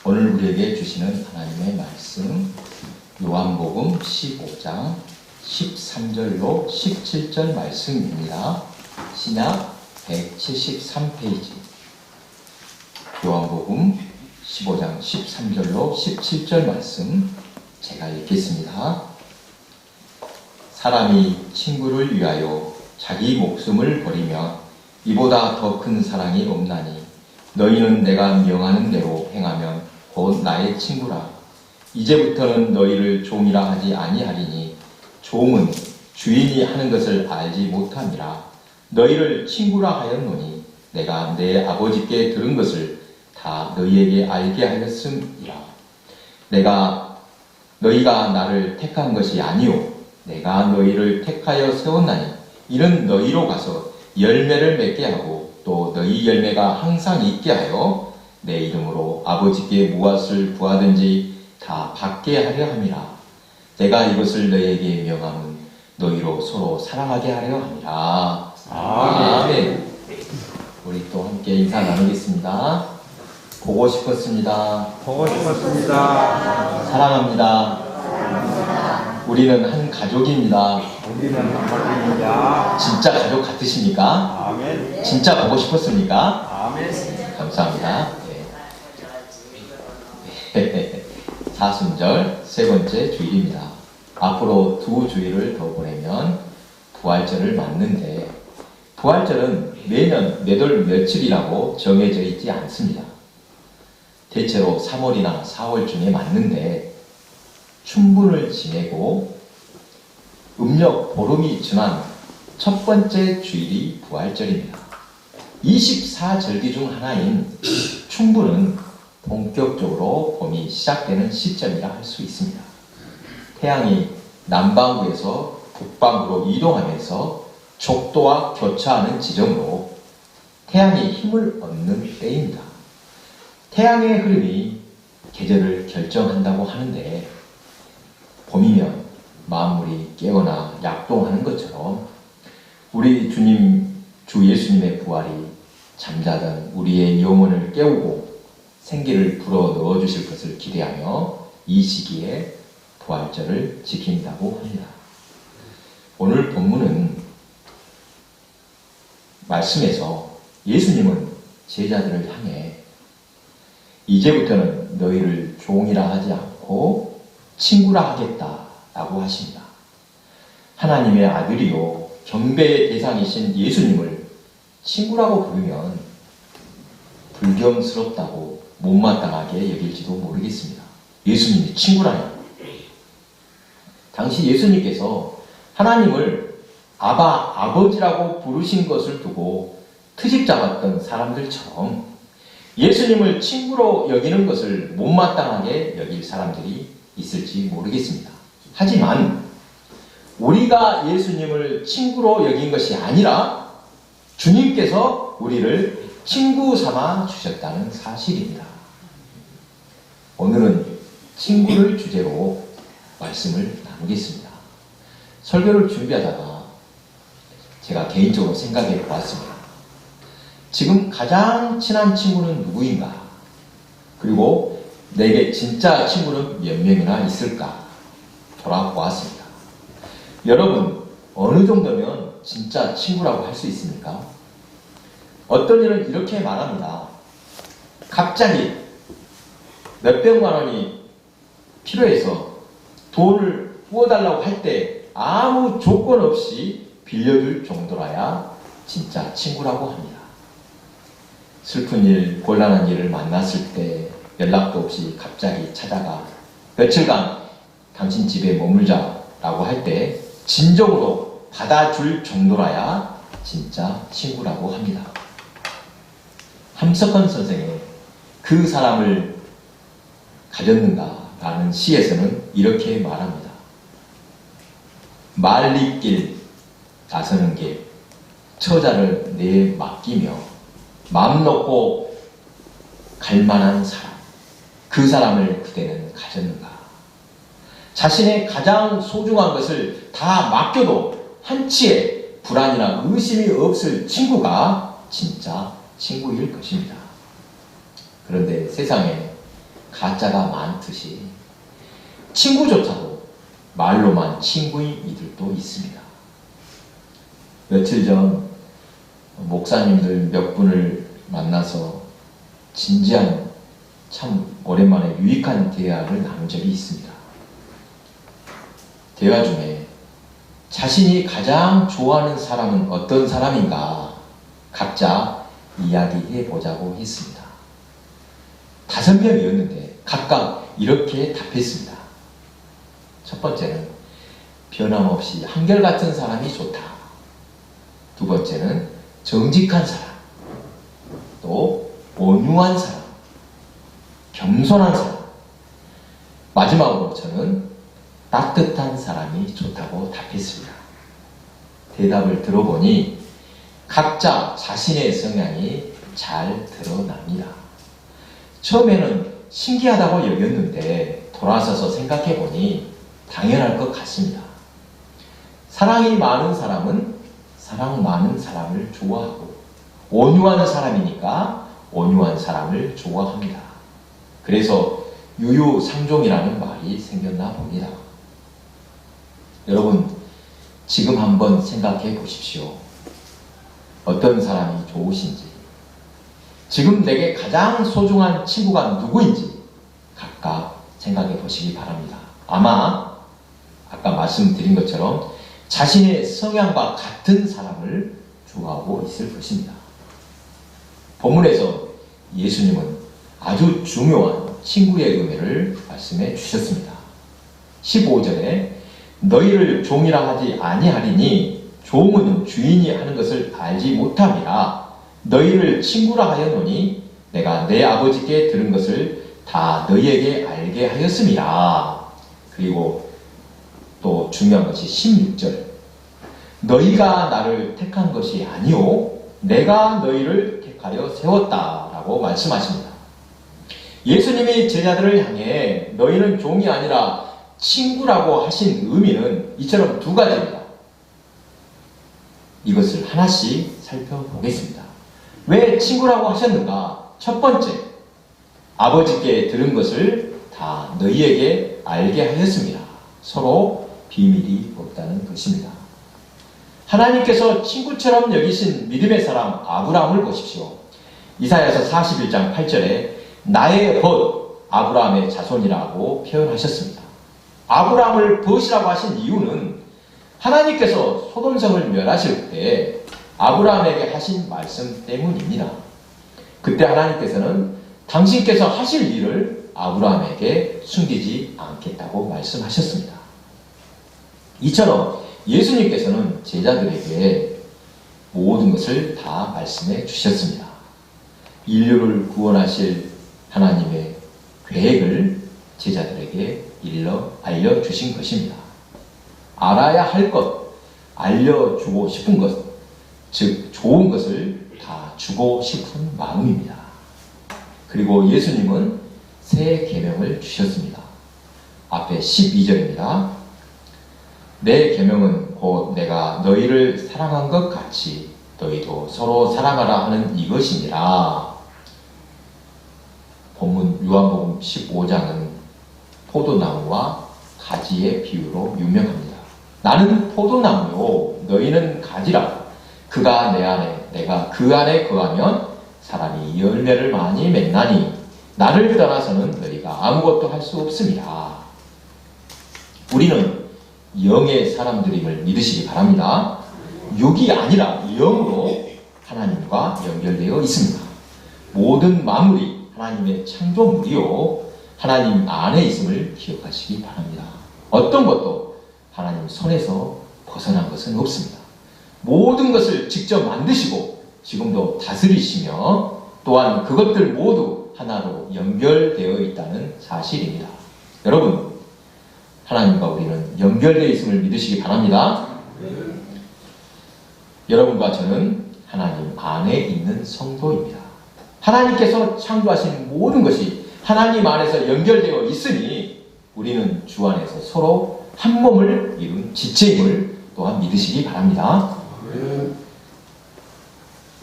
오늘 우리에게 주시는 하나님의 말씀 요한복음 15장 13절로 17절 말씀입니다. 신약 173페이지 요한복음 15장 13절로 17절 말씀 제가 읽겠습니다. 사람이 친구를 위하여 자기 목숨을 버리면 이보다 더 큰 사랑이 없나니 너희는 내가 명하는 대로 행하면 곧 나의 친구라. 이제부터는 너희를 종이라 하지 아니하리니 종은 주인이 하는 것을 알지 못함이라. 너희를 친구라 하였노니 내가 내 아버지께 들은 것을 다 너희에게 알게 하였음이라. 너희가 나를 택한 것이 아니요 내가 너희를 택하여 세웠나니 이는 너희로 가서 열매를 맺게 하고 또 너희 열매가 항상 있게 하여 내 이름으로 아버지께 무엇을 구하든지 다 받게 하려 함이라. 내가 이것을 너희에게 명함은 너희로 서로 사랑하게 하려 함이라. 아멘. 우리 또 함께 인사 나누겠습니다. 보고 싶었습니다. 보고 싶었습니다. 사랑합니다. 우리는 한 가족입니다. 우리는 한 가족입니다. 진짜 가족 같으십니까? 아멘. 진짜 보고 싶었습니까? 아멘. 감사합니다. 네. 사순절 세 번째 주일입니다. 앞으로 두 주일을 더 보내면 부활절을 맞는데 부활절은 매년 몇 월 며칠이라고 정해져 있지 않습니다. 대체로 3월이나 4월쯤에 맞는데 춘분을 지내고 음력 보름이 지난 첫 번째 주일이 부활절입니다. 24절기 중 하나인 춘분은 본격적으로 봄이 시작되는 시점이라 할 수 있습니다. 태양이 남반구에서 북반구로 이동하면서 적도와 교차하는 지점으로 태양이 힘을 얻는 때입니다. 태양의 흐름이 계절을 결정한다고 하는데 봄이면 만물이 깨어나 약동하는 것처럼 우리 주 예수님의 부활이 잠자던 우리의 영혼을 깨우고 생기를 불어 넣어주실 것을 기대하며 이 시기에 부활절을 지킨다고 합니다. 오늘 본문은 말씀에서 예수님은 제자들을 향해 이제부터는 너희를 종이라 하지 않고 친구라 하겠다라고 하십니다. 하나님의 아들이요 경배의 대상이신 예수님을 친구라고 부르면 불경스럽다고 못마땅하게 여길지도 모르겠습니다. 예수님이 친구라니. 당시 예수님께서 하나님을 아버지라고 부르신 것을 두고 트집 잡았던 사람들처럼 예수님을 친구로 여기는 것을 못마땅하게 여길 사람들이 있을지 모르겠습니다. 하지만 우리가 예수님을 친구로 여긴 것이 아니라 주님께서 우리를 친구 삼아 주셨다는 사실입니다. 오늘은 친구를 주제로 말씀을 나누겠습니다. 설교를 준비하다가 제가 개인적으로 생각해 보았습니다. 지금 가장 친한 친구는 누구인가? 그리고 내게 진짜 친구는 몇 명이나 있을까? 돌아보았습니다. 여러분, 어느 정도면 진짜 친구라고 할 수 있습니까? 어떤 이는 이렇게 말합니다. 갑자기 몇백만 원이 필요해서 돈을 부어달라고 할 때 아무 조건 없이 빌려줄 정도라야 진짜 친구라고 합니다. 슬픈 일, 곤란한 일을 만났을 때 연락도 없이 갑자기 찾아가 며칠간 당신 집에 머물자라고 할 때 진정으로 받아줄 정도라야 진짜 친구라고 합니다. 함석헌 선생의 그 사람을 가졌는가라는 시에서는 이렇게 말합니다. 말리길 나서는 게 처자를 내에 맡기며 마음 놓고 갈 만한 사람, 그 사람을 그대는 가졌는가? 자신의 가장 소중한 것을 다 맡겨도 한치의 불안이나 의심이 없을 친구가 진짜 친구일 것입니다. 그런데 세상에 가짜가 많듯이 친구조차도 말로만 친구인 이들도 있습니다. 며칠 전 목사님들 몇 분을 만나서 진지한 참 오랜만에 유익한 대화를 나눈 적이 있습니다. 대화 중에 자신이 가장 좋아하는 사람은 어떤 사람인가 각자 이야기해 보자고 했습니다. 5명이었는데 각각 이렇게 답했습니다. 첫 번째는 변함없이 한결같은 사람이 좋다. 두 번째는 정직한 사람, 또 온유한 사람, 겸손한 사람, 마지막으로 저는 따뜻한 사람이 좋다고 답했습니다. 대답을 들어보니 각자 자신의 성향이 잘 드러납니다. 처음에는 신기하다고 여겼는데 돌아서서 생각해보니 당연할 것 같습니다. 사랑이 많은 사람은 사랑 많은 사람을 좋아하고 온유한 사람이니까 온유한 사람을 좋아합니다. 그래서 유유상종이라는 말이 생겼나 봅니다. 여러분, 지금 한번 생각해 보십시오. 어떤 사람이 좋으신지, 지금 내게 가장 소중한 친구가 누구인지 각각 생각해 보시기 바랍니다. 아마 아까 말씀드린 것처럼 자신의 성향과 같은 사람을 좋아하고 있을 것입니다. 본문에서 예수님은 아주 중요한 친구의 의미를 말씀해 주셨습니다. 15절에 너희를 종이라 하지 아니하리니 종은 주인이 하는 것을 알지 못함이라. 너희를 친구라 하였노니 내가 내 아버지께 들은 것을 다 너희에게 알게 하였음이라. 그리고 또 중요한 것이 16절. 너희가 나를 택한 것이 아니오 내가 너희를 택하여 세웠다라고 말씀하십니다. 예수님이 제자들을 향해 너희는 종이 아니라 친구라고 하신 의미는 이처럼 두 가지입니다. 이것을 하나씩 살펴보겠습니다. 왜 친구라고 하셨는가? 첫 번째, 아버지께 들은 것을 다 너희에게 알게 하였습니다. 서로 비밀이 없다는 것입니다. 하나님께서 친구처럼 여기신 믿음의 사람 아브라함을 보십시오. 이사야서 41장 8절에 나의 벗 아브라함의 자손이라고 표현하셨습니다. 아브라함을 벗이라고 하신 이유는 하나님께서 소돔성을 멸하실 때 아브라함에게 하신 말씀 때문입니다. 그때 하나님께서는 당신께서 하실 일을 아브라함에게 숨기지 않겠다고 말씀하셨습니다. 이처럼 예수님께서는 제자들에게 모든 것을 다 말씀해 주셨습니다. 인류를 구원하실 하나님의 계획을 제자들에게 알려주신 것입니다. 알아야 할 것, 알려주고 싶은 것, 즉 좋은 것을 다 주고 싶은 마음입니다. 그리고 예수님은 새 계명을 주셨습니다. 앞에 12절입니다. 내 계명은 곧 내가 너희를 사랑한 것 같이 너희도 서로 사랑하라 하는 이것이니라. 본문 요한복음 15장은 포도나무와 가지의 비유로 유명합니다. 나는 포도나무요 너희는 가지라. 그가 내 안에 내가 그 안에 거하면 사람이 열매를 많이 맺나니 나를 떠나서는 너희가 아무것도 할 수 없습니다. 우리는 영의 사람들임을 믿으시기 바랍니다. 육이 아니라 영으로 하나님과 연결되어 있습니다. 모든 만물이 하나님의 창조물이요 하나님 안에 있음을 기억하시기 바랍니다. 어떤 것도 하나님 손에서 벗어난 것은 없습니다. 모든 것을 직접 만드시고 지금도 다스리시며 또한 그것들 모두 하나로 연결되어 있다는 사실입니다. 여러분, 하나님과 우리는 연결되어 있음을 믿으시기 바랍니다. 여러분과 저는 하나님 안에 있는 성도입니다. 하나님께서 창조하신 모든 것이 하나님 안에서 연결되어 있으니 우리는 주 안에서 서로 한 몸을 이룬 지체임을 또한 믿으시기 바랍니다.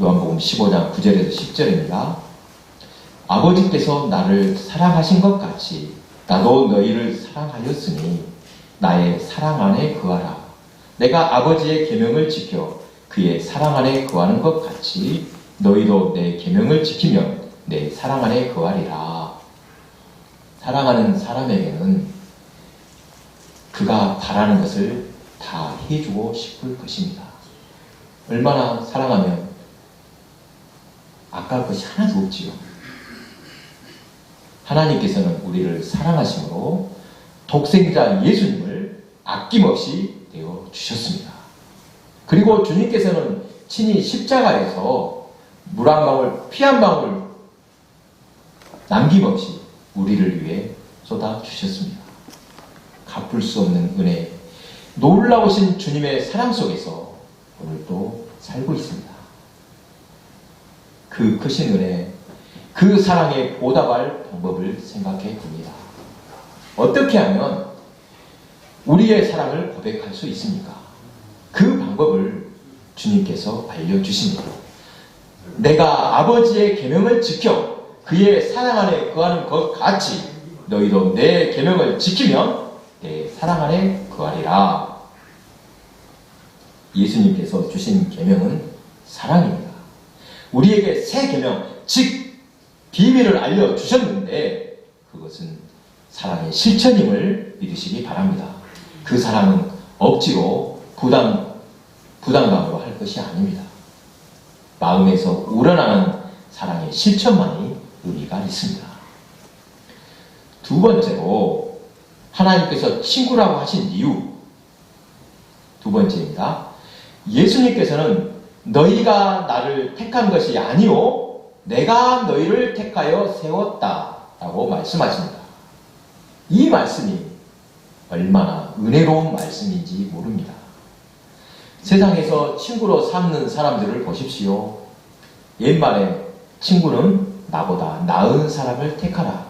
요한복음 15장 9절에서 10절입니다. 아버지께서 나를 사랑하신 것 같이 나도 너희를 사랑하였으니 나의 사랑 안에 거하라. 내가 아버지의 계명을 지켜 그의 사랑 안에 거하는 것 같이 너희도 내 계명을 지키면 내 사랑 안에 거하리라. 사랑하는 사람에게는 그가 바라는 것을 다 해주고 싶을 것입니다. 얼마나 사랑하면 아까울 것이 하나도 없지요. 하나님께서는 우리를 사랑하심으로 독생자 예수님을 아낌없이 내어 주셨습니다. 그리고 주님께서는 친히 십자가에서 물 한 방울, 피 한 방울 남김없이 우리를 위해 쏟아 주셨습니다. 갚을 수 없는 은혜, 놀라우신 주님의 사랑 속에서 오늘도 살고 있습니다. 그 크신 은혜, 그 사랑에 보답할 방법을 생각해 봅니다. 어떻게 하면 우리의 사랑을 고백할 수 있습니까? 그 방법을 주님께서 알려주십니다. 내가 아버지의 계명을 지켜 그의 사랑 안에 거하는 것 같이 너희도 내 계명을 지키면 내 사랑 안에 거하리라. 예수님께서 주신 계명은 사랑입니다. 우리에게 새 계명, 즉 비밀을 알려주셨는데 그것은 사랑의 실천임을 믿으시기 바랍니다. 그 사랑은 억지로 부담감으로 할 것이 아닙니다. 마음에서 우러나는 사랑의 실천만이 의미가 있습니다. 두 번째로 하나님께서 친구라고 하신 이유, 두 번째입니다. 예수님께서는 너희가 나를 택한 것이 아니요 내가 너희를 택하여 세웠다 라고 말씀하십니다. 이 말씀이 얼마나 은혜로운 말씀인지 모릅니다. 세상에서 친구로 삼는 사람들을 보십시오. 옛말에 친구는 나보다 나은 사람을 택하라.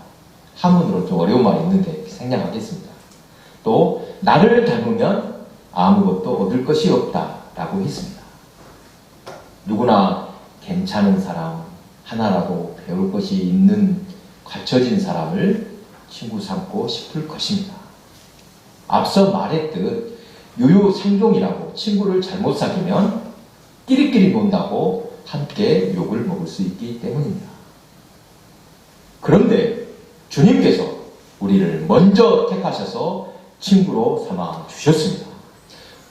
한문으로 좀 어려운 말이 있는데 생략하겠습니다. 또 나를 닮으면 아무것도 얻을 것이 없다 라고 했습니다. 누구나 괜찮은 사람, 하나라도 배울 것이 있는 갖춰진 사람을 친구 삼고 싶을 것입니다. 앞서 말했듯 유유상종이라고 친구를 잘못 사귀면 끼리끼리 논다고 함께 욕을 먹을 수 있기 때문입니다. 그런데 주님께서 우리를 먼저 택하셔서 친구로 삼아 주셨습니다.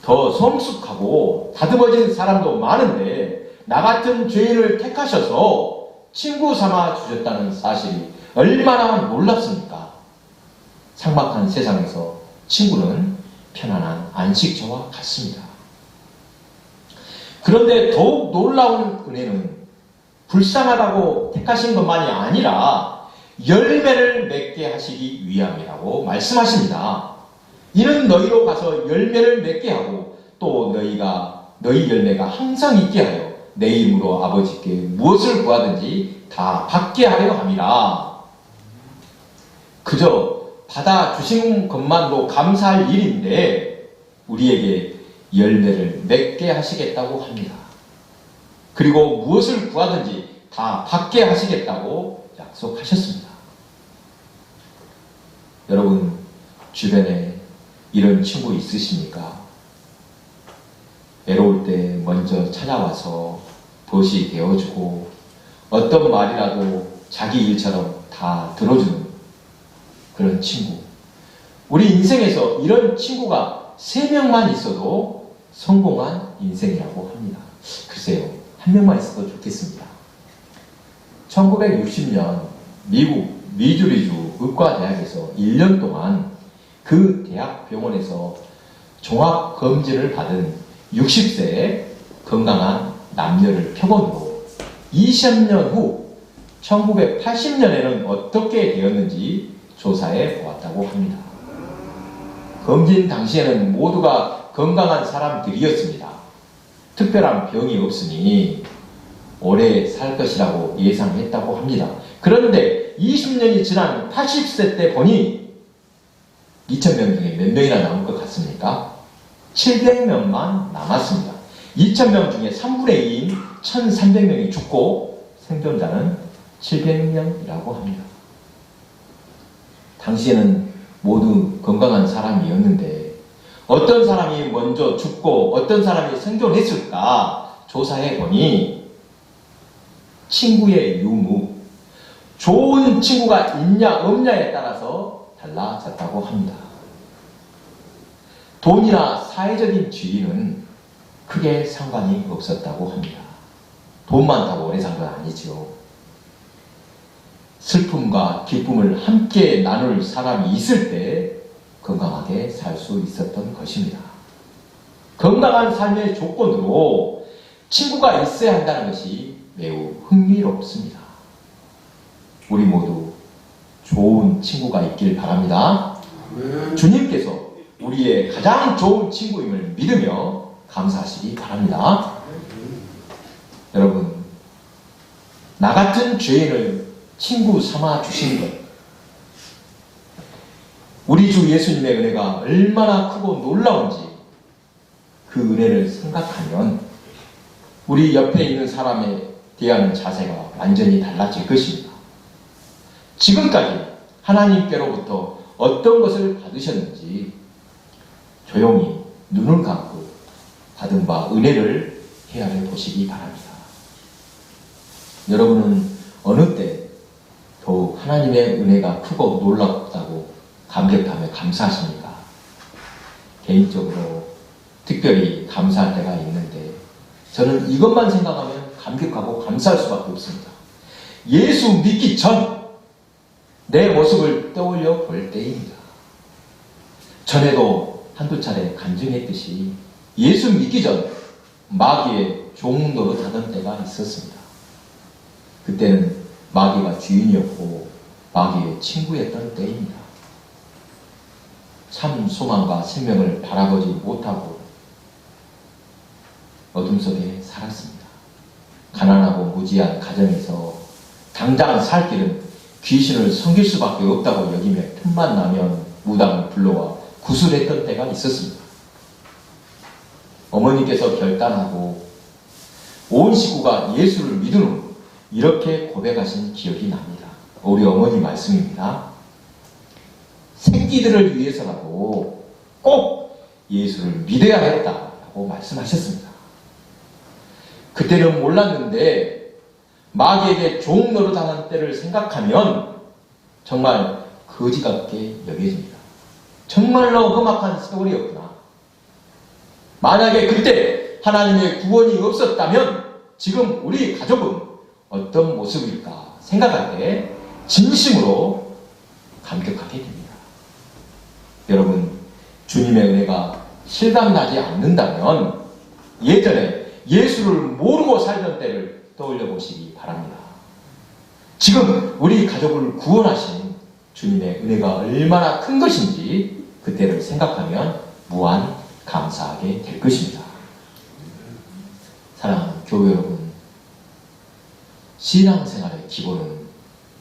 더 성숙하고 다듬어진 사람도 많은데 나 같은 죄인을 택하셔서 친구 삼아 주셨다는 사실이 얼마나 놀랍습니까? 삭막한 세상에서 친구는 편안한 안식처와 같습니다. 그런데 더욱 놀라운 은혜는 불쌍하다고 택하신 것만이 아니라 열매를 맺게 하시기 위함이라고 말씀하십니다. 이는 너희로 가서 열매를 맺게 하고 또 너희 열매가 항상 있게 하여 내 이름으로 아버지께 무엇을 구하든지 다 받게 하려 함이라. 그저 받아주신 것만도 감사할 일인데 우리에게 열매를 맺게 하시겠다고 합니다. 그리고 무엇을 구하든지 다 받게 하시겠다고 약속하셨습니다. 여러분 주변에 이런 친구 있으십니까? 외로울 때 먼저 찾아와서 벗이 되어주고 어떤 말이라도 자기 일처럼 다 들어주는 그런 친구. 우리 인생에서 이런 친구가 3명만 있어도 성공한 인생이라고 합니다. 글쎄요, 1명만 있어도 좋겠습니다. 1960년 미국 미주리주 의과대학에서 1년 동안 그 대학 병원에서 종합검진을 받은 60세의 건강한 남녀를 표본으로 20년 후 1980년에는 어떻게 되었는지 조사해 보았다고 합니다. 검진 당시에는 모두가 건강한 사람들이었습니다. 특별한 병이 없으니 오래 살 것이라고 예상했다고 합니다. 그런데 20년이 지난 80세 때 보니 2,000명 중에 몇 명이나 남을 것 같습니까? 700명만 남았습니다. 2,000명 중에 3분의 2인 1,300명이 죽고 생존자는 700명이라고 합니다. 당시에는 모두 건강한 사람이었는데 어떤 사람이 먼저 죽고 어떤 사람이 생존했을까 조사해 보니 친구의 유무, 좋은 친구가 있냐 없냐에 따라서 달라졌다고 합니다. 돈이나 사회적인 지위는 크게 상관이 없었다고 합니다. 돈 많다고 오래 산 건 아니죠. 슬픔과 기쁨을 함께 나눌 사람이 있을 때 건강하게 살 수 있었던 것입니다. 건강한 삶의 조건으로 친구가 있어야 한다는 것이 매우 흥미롭습니다. 우리 모두 좋은 친구가 있길 바랍니다. 주님께서 우리의 가장 좋은 친구임을 믿으며 감사하시기 바랍니다. 여러분, 나 같은 죄인을 친구 삼아 주신 것, 우리 주 예수님의 은혜가 얼마나 크고 놀라운지 그 은혜를 생각하면 우리 옆에 있는 사람에 대한 자세가 완전히 달라질 것입니다. 지금까지 하나님께로부터 어떤 것을 받으셨는지 조용히 눈을 감고 받은 바 은혜를 헤아려 보시기 바랍니다. 여러분은 어느 때 더욱 하나님의 은혜가 크고 놀랍다고 감격하며 감사하십니까? 개인적으로 특별히 감사할 때가 있는데 저는 이것만 생각하면 감격하고 감사할 수밖에 없습니다. 예수 믿기 전 내 모습을 떠올려 볼 때입니다. 전에도 한두 차례 간증했듯이 예수 믿기 전 마귀의 종 노릇하던 때가 있었습니다. 그때는 마귀가 주인이었고 마귀의 친구였던 때입니다. 참 소망과 생명을 바라보지 못하고 어둠 속에 살았습니다. 가난하고 무지한 가정에서 당장 살 길은 귀신을 섬길 수밖에 없다고 여기며 틈만 나면 무당을 불러와 구술했던 때가 있었습니다. 어머니께서 결단하고 온 식구가 예수를 믿은 후 이렇게 고백하신 기억이 납니다. 우리 어머니 말씀입니다. 새끼들을 위해서라도 꼭 예수를 믿어야 했다라고 말씀하셨습니다. 그때는 몰랐는데 마귀에게 종 노릇하는 때를 생각하면 정말 거지 같게 여겨집니다. 정말로 험악한 세월이었구나. 만약에 그때 하나님의 구원이 없었다면 지금 우리 가족은 어떤 모습일까 생각할 때 진심으로 감격하게 됩니다. 여러분, 주님의 은혜가 실감나지 않는다면 예전에 예수를 모르고 살던 때를 떠올려 보시기 바랍니다. 지금 우리 가족을 구원하신 주님의 은혜가 얼마나 큰 것인지 그때를 생각하면 무한 감사하게 될 것입니다. 사랑하는 교회 여러분, 신앙생활의 기본은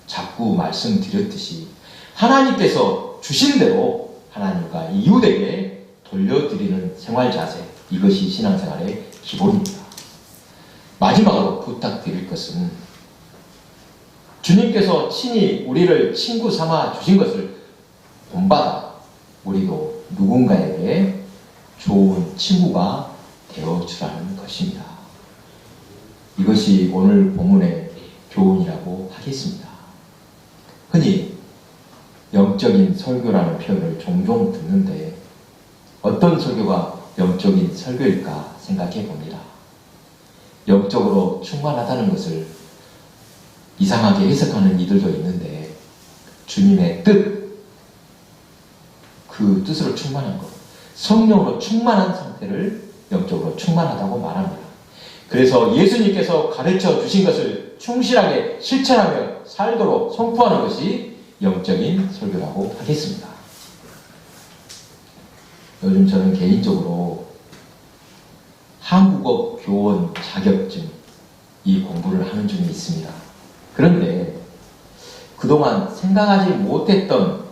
자꾸 말씀드렸듯이 하나님께서 주신 대로 하나님과 이웃에게 돌려드리는 생활 자세, 이것이 신앙생활의 기본입니다. 마지막으로 부탁드릴 것은 주님께서 친히 우리를 친구 삼아 주신 것을 본받아 우리도 누군가에게 좋은 친구가 되어주라는 것입니다. 이것이 오늘 본문의 교훈이라고 하겠습니다. 흔히 영적인 설교라는 표현을 종종 듣는데 어떤 설교가 영적인 설교일까 생각해 봅니다. 영적으로 충만하다는 것을 이상하게 해석하는 이들도 있는데 주님의 뜻, 그 뜻으로 충만한 것, 성령으로 충만한 상태를 영적으로 충만하다고 말합니다. 그래서 예수님께서 가르쳐 주신 것을 충실하게 실천하며 살도록 선포하는 것이 영적인 설교라고 하겠습니다. 요즘 저는 개인적으로 한국어 교원 자격증 이 공부를 하는 중에 있습니다. 그런데 그동안 생각하지 못했던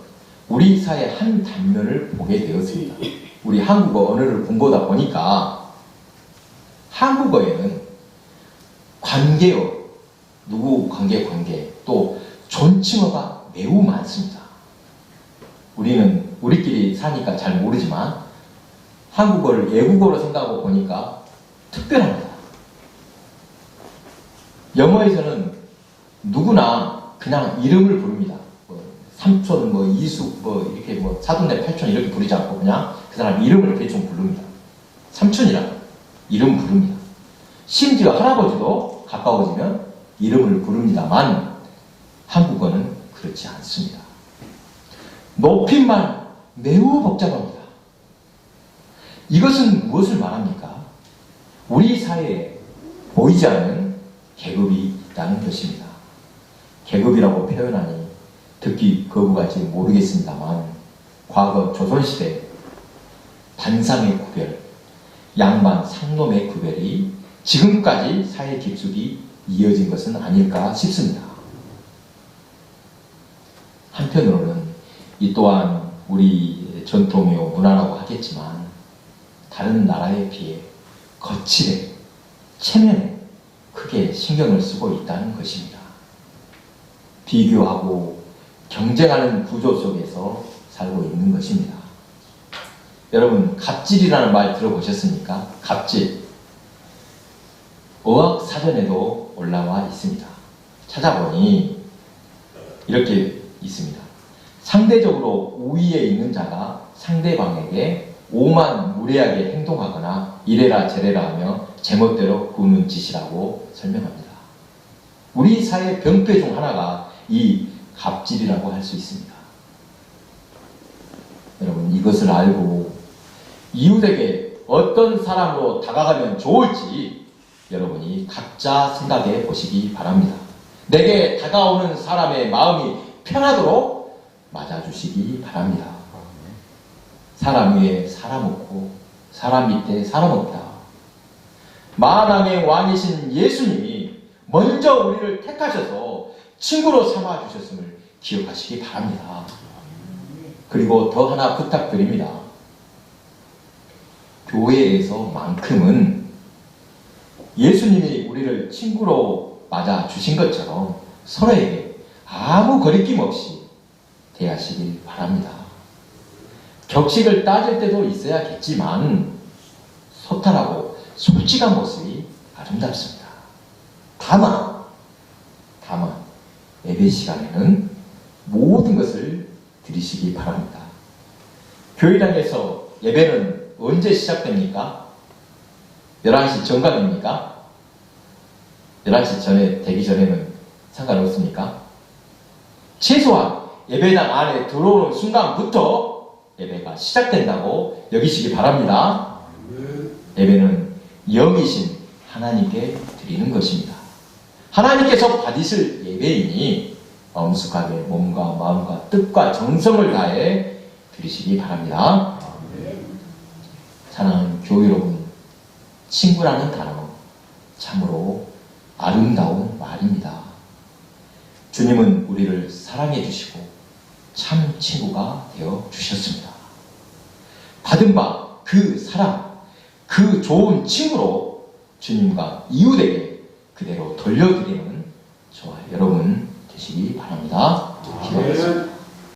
우리 사회의 한 단면을 보게 되었습니다. 우리 한국어 언어를 공부하다 보니까 한국어에는 관계어, 누구 관계, 또 존칭어가 매우 많습니다. 우리는 우리끼리 사니까 잘 모르지만 한국어를 외국어로 생각하고 보니까 특별합니다. 영어에서는 누구나 그냥 이름을 부릅니다. 뭐 삼촌, 뭐 이숙, 뭐 이렇게 뭐 사돈네 팔촌 이렇게 부르지 않고 그냥 그 사람 이름을 대충 부릅니다. 삼촌이라 이름 부릅니다. 심지어 할아버지도 가까워지면 이름을 부릅니다만 한국어는 그렇지 않습니다. 높임말 매우 복잡합니다. 이것은 무엇을 말합니까? 우리 사회에 보이지 않는 계급이 있다는 것입니다. 계급이라고 표현하니 듣기 거부갈지 모르겠습니다만 과거 조선시대 단상의 구별, 양반, 상놈의 구별이 지금까지 사회 깊숙이 이어진 것은 아닐까 싶습니다. 한편으로는 이 또한 우리 전통이요 문화라고 하겠지만 다른 나라에 비해 거칠에, 체면에 크게 신경을 쓰고 있다는 것입니다. 비교하고 경쟁하는 구조 속에서 살고 있는 것입니다. 여러분, 갑질이라는 말 들어보셨습니까? 갑질. 어학사전에도 올라와 있습니다. 찾아보니 이렇게 있습니다. 상대적으로 우위에 있는 자가 상대방에게 오만무례하게 행동하거나 이래라 저래라 하며 제멋대로 구는 짓이라고 설명합니다. 우리 사회 병폐 중 하나가 이 갑질이라고 할 수 있습니다. 여러분, 이것을 알고 이웃에게 어떤 사람으로 다가가면 좋을지 여러분이 각자 생각해 보시기 바랍니다. 내게 다가오는 사람의 마음이 편하도록 맞아주시기 바랍니다. 사람 위에 사람 없고 사람 밑에 사람 없다. 만왕의 왕이신 예수님이 먼저 우리를 택하셔서 친구로 삼아주셨음을 기억하시기 바랍니다. 그리고 더 하나 부탁드립니다. 교회에서만큼은 예수님이 우리를 친구로 맞아주신 것처럼 서로에게 아무 거리낌 없이 대하시길 바랍니다. 격식을 따질 때도 있어야겠지만 소탈하고 솔직한 모습이 아름답습니다. 다만 예배 시간에는 모든 것을 드리시기 바랍니다. 교회당에서 예배는 언제 시작됩니까? 11시 정각입니까? 11시 전에 되기 전에는 상관없습니까? 최소한 예배당 안에 들어오는 순간부터 예배가 시작된다고 여기시기 바랍니다. 예배는 영이신 하나님께 드리는 것입니다. 하나님께서 받으실 예배이니 엄숙하게 몸과 마음과 뜻과 정성을 다해 드리시기 바랍니다. 사랑하는 교회 여러분, 친구라는 단어 참으로 아름다운 말입니다. 주님은 우리를 사랑해 주시고 참 친구가 되어 주셨습니다. 받은 바 그 사랑, 그 좋은 친구로 주님과 이웃에게 그대로 돌려드리는 저와 여러분 되시기 바랍니다. 기도하겠습니다.